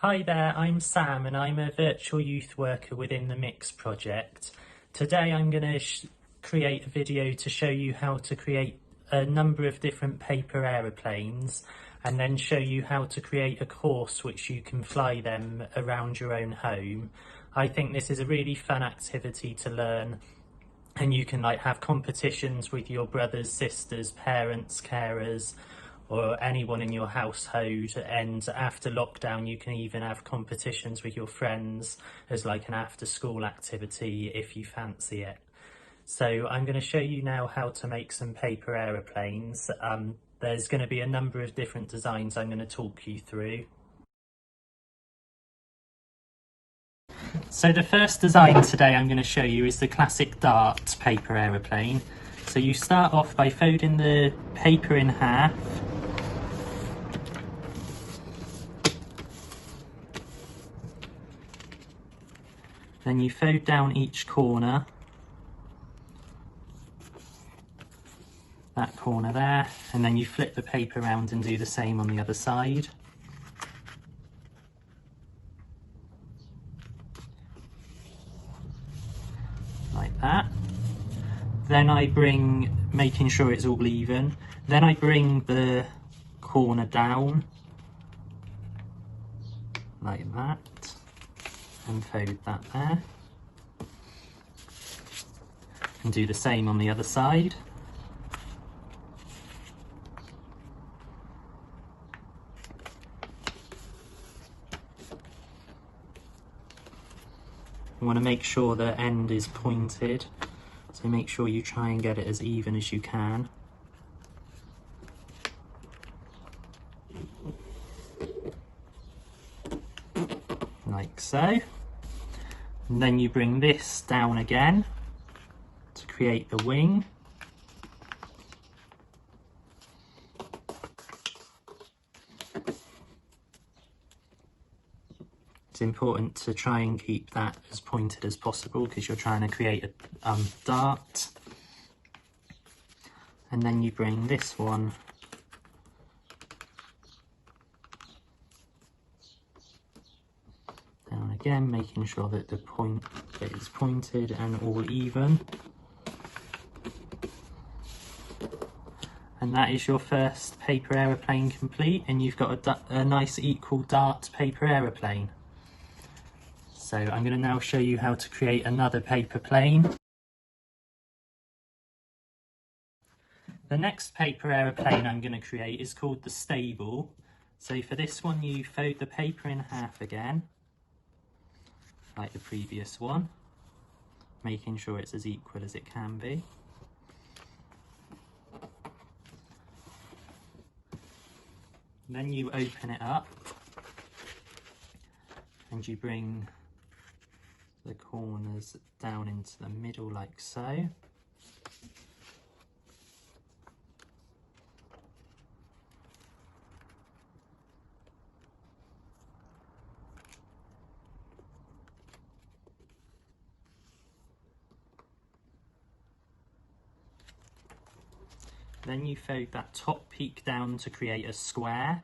Hi there, I'm Sam and I'm a virtual youth worker within the Mix project. Today I'm going to create a video to show you how to create a number of different paper aeroplanes and then show you how to create a course which you can fly them around your own home. I think this is a really fun activity to learn, and you can have competitions with your brothers, sisters, parents, carers, or anyone in your household. And after lockdown you can even have competitions with your friends as like an after school activity if you fancy it. So I'm going to show you now how to make some paper aeroplanes. There's going to be a number of different designs I'm going to talk you through. So the first design today I'm going to show you is the classic Dart paper aeroplane. So you start off by folding the paper in half. Then you fold down each corner. That corner there, and then you flip the paper around and do the same on the other side. Like that. Then I bring, making sure it's all even, then I bring the corner down, like that, and fold that there. And do the same on the other side. You want to make sure the end is pointed, so make sure you try and get it as even as you can. Like so. And then you bring this down again to create the wing. It's important to try and keep that as pointed as possible because you're trying to create a dart. And then you bring this one down again, making sure that the point is pointed and all even. And that is your first paper aeroplane complete, and you've got a nice equal dart paper aeroplane. So I'm going to now show you how to create another paper plane. The next paper aeroplane I'm going to create is called the Stable. So for this one you fold the paper in half again, like the previous one, making sure it's as equal as it can be. Then you open it up and you bring the corners down into the middle like so. Then you fold that top peak down to create a square.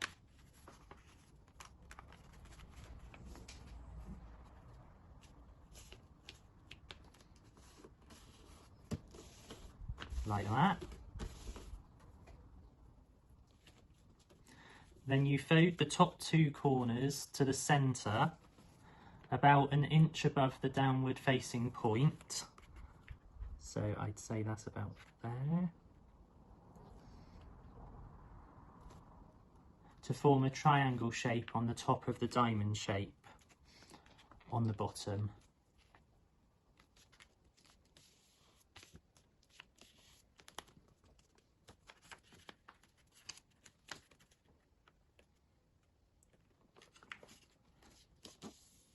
Like that. Then you fold the top two corners to the centre, about an inch above the downward facing point. So I'd say that's about there. To form a triangle shape on the top of the diamond shape on the bottom.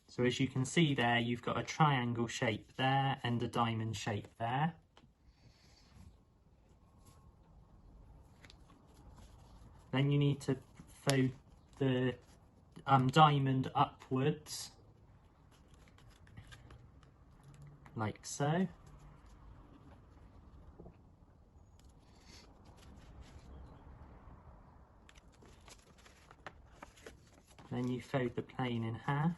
So as you can see there, you've got a triangle shape there and a diamond shape there. Then you need to fold the diamond upwards, like so. Then you fold the plane in half.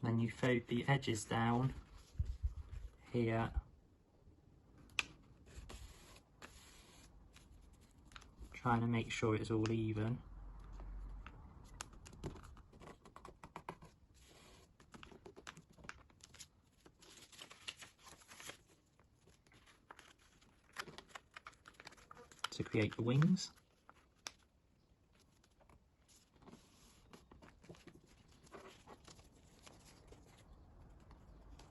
Then you fold the edges down here. Trying to make sure it's all even. To create the wings.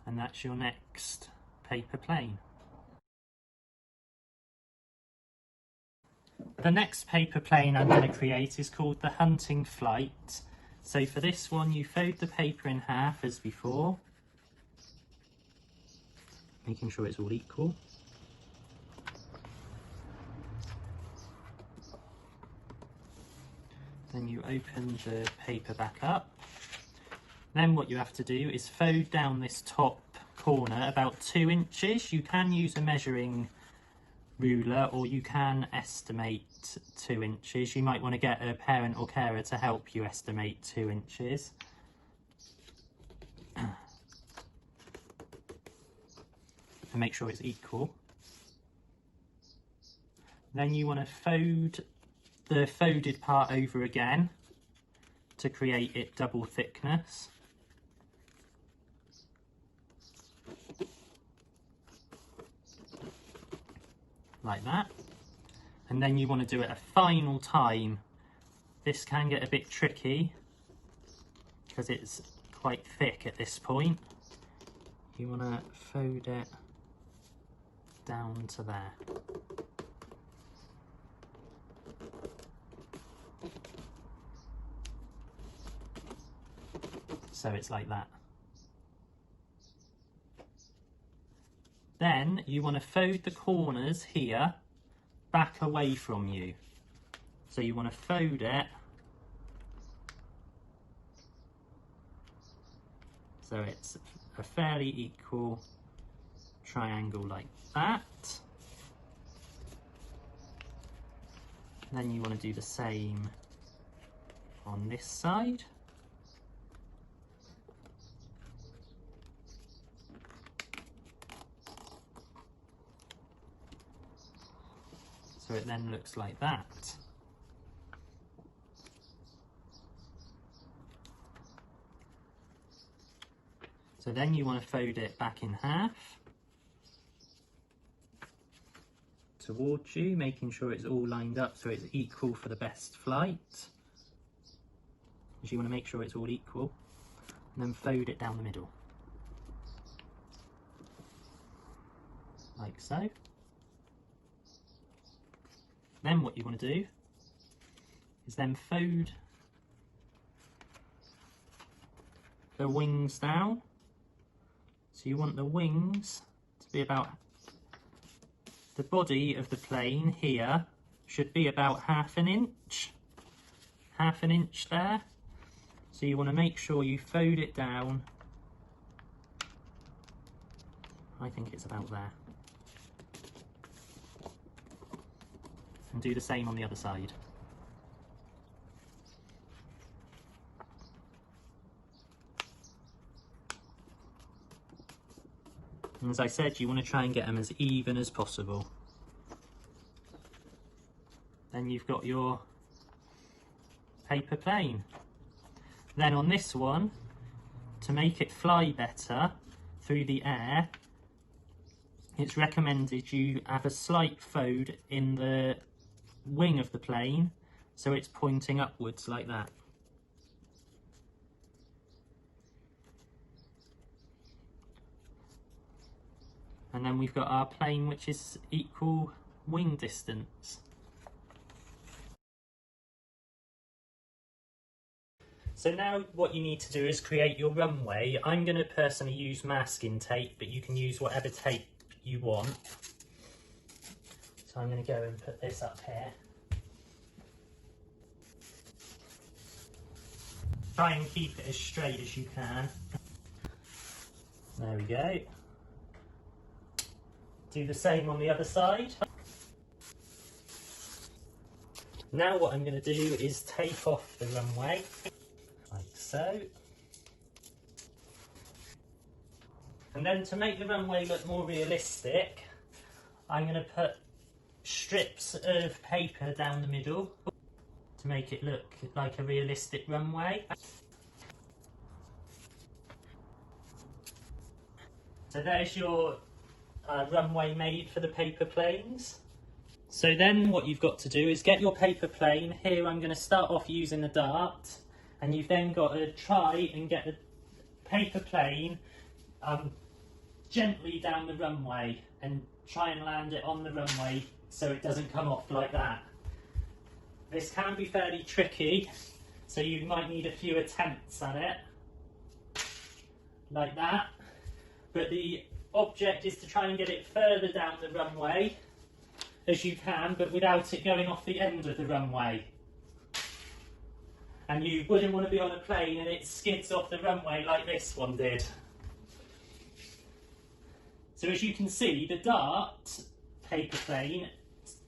And that's your next paper plane. The next paper plane I'm going to create is called the Hunting Flight. So for this one you fold the paper in half as before, making sure it's all equal. Then you open the paper back up. Then what you have to do is fold down this top corner about 2 inches. You can use a measuring ruler or you can estimate 2 inches. You might want to get a parent or carer to help you estimate 2 inches. And make sure it's equal. Then you want to fold the folded part over again to create it double thickness. Like that. And then you want to do it a final time. This can get a bit tricky because it's quite thick at this point. You want to fold it down to there. So it's like that. Then you want to fold the corners here back away from you. So you want to fold it so it's a fairly equal triangle like that. Then you want to do the same on this side. So it then looks like that. So then you want to fold it back in half towards you, making sure it's all lined up so it's equal for the best flight. Because you want to make sure it's all equal. And then fold it down the middle. Like so. Then what you want to do is then fold the wings down. So you want the wings to be about, the body of the plane here should be about half an inch there. So you want to make sure you fold it down. I think it's about there. And do the same on the other side. And as I said, you want to try and get them as even as possible. Then you've got your paper plane. Then on this one, to make it fly better through the air, it's recommended you have a slight fold in the wing of the plane so it's pointing upwards like that. And then we've got our plane which is equal wing distance. So now what you need to do is create your runway. I'm going to personally use masking tape, but you can use whatever tape you want. So I'm going to go and put this up here. Try and keep it as straight as you can. There we go. Do the same on the other side. Now what I'm going to do is tape off the runway, like so. And then to make the runway look more realistic, I'm going to put strips of paper down the middle to make it look like a realistic runway. So there's your runway made for the paper planes. So then what you've got to do is get your paper plane. Here I'm going to start off using a dart, and you've then got to try and get the paper plane gently down the runway and try and land it on the runway so it doesn't come off like that. This can be fairly tricky, so you might need a few attempts at it, like that. But the object is to try and get it further down the runway as you can, but without it going off the end of the runway. And you wouldn't want to be on a plane and it skids off the runway like this one did. So as you can see, the dart paper plane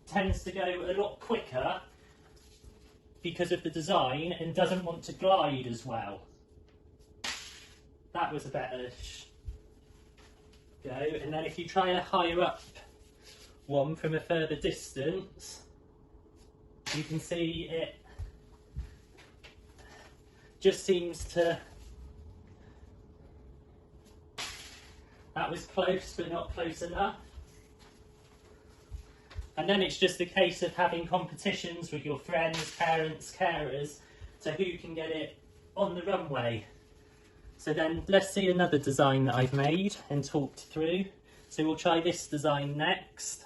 tends to go a lot quicker because of the design and doesn't want to glide as well. That was a better go. And then if you try a higher up one from a further distance, you can see it just seems to, that was close but not close enough. And then it's just a case of having competitions with your friends, parents, carers to who can get it on the runway. So then let's see another design that I've made and talked through. So we'll try this design next.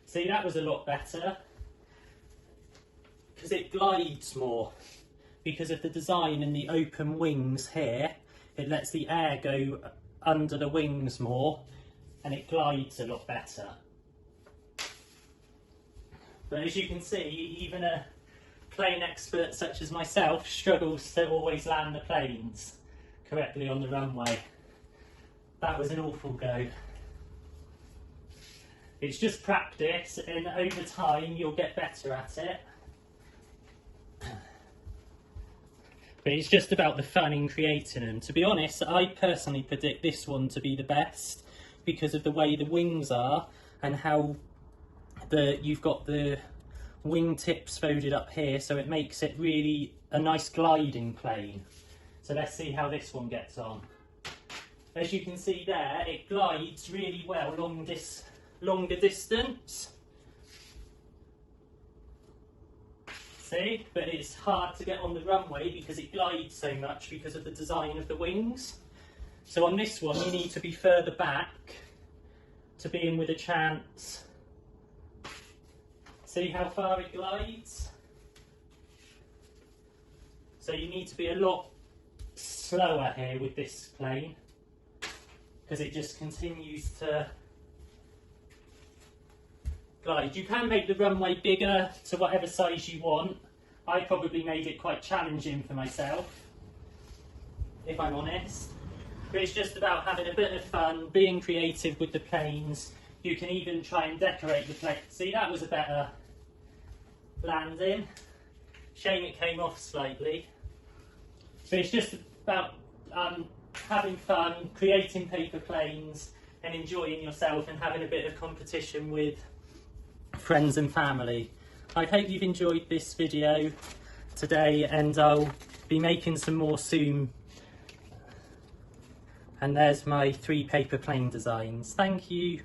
See, that was a lot better because it glides more. Because of the design and the open wings here, it lets the air go under the wings more and it glides a lot better. But as you can see, even a plane expert such as myself struggles to always land the planes correctly on the runway. That was an awful go. It's just practice, and over time you'll get better at it. But it's just about the fun in creating them. To be honest, I personally predict this one to be the best because of the way the wings are and how you've got the wing tips folded up here, so it makes it really a nice gliding plane. So let's see how this one gets on. As you can see there, it glides really well along this longer distance. See, but it's hard to get on the runway because it glides so much because of the design of the wings. So on this one you need to be further back to be in with a chance. See how far it glides? So you need to be a lot slower here with this plane because it just continues to glide. You can make the runway bigger to whatever size you want. I probably made it quite challenging for myself, if I'm honest. But it's just about having a bit of fun, being creative with the planes. You can even try and decorate the plane. See, that was a better landing. Shame it came off slightly. But it's just about having fun, creating paper planes and enjoying yourself and having a bit of competition with friends and family. I hope you've enjoyed this video today, and I'll be making some more soon. And there's my 3 paper plane designs. Thank you.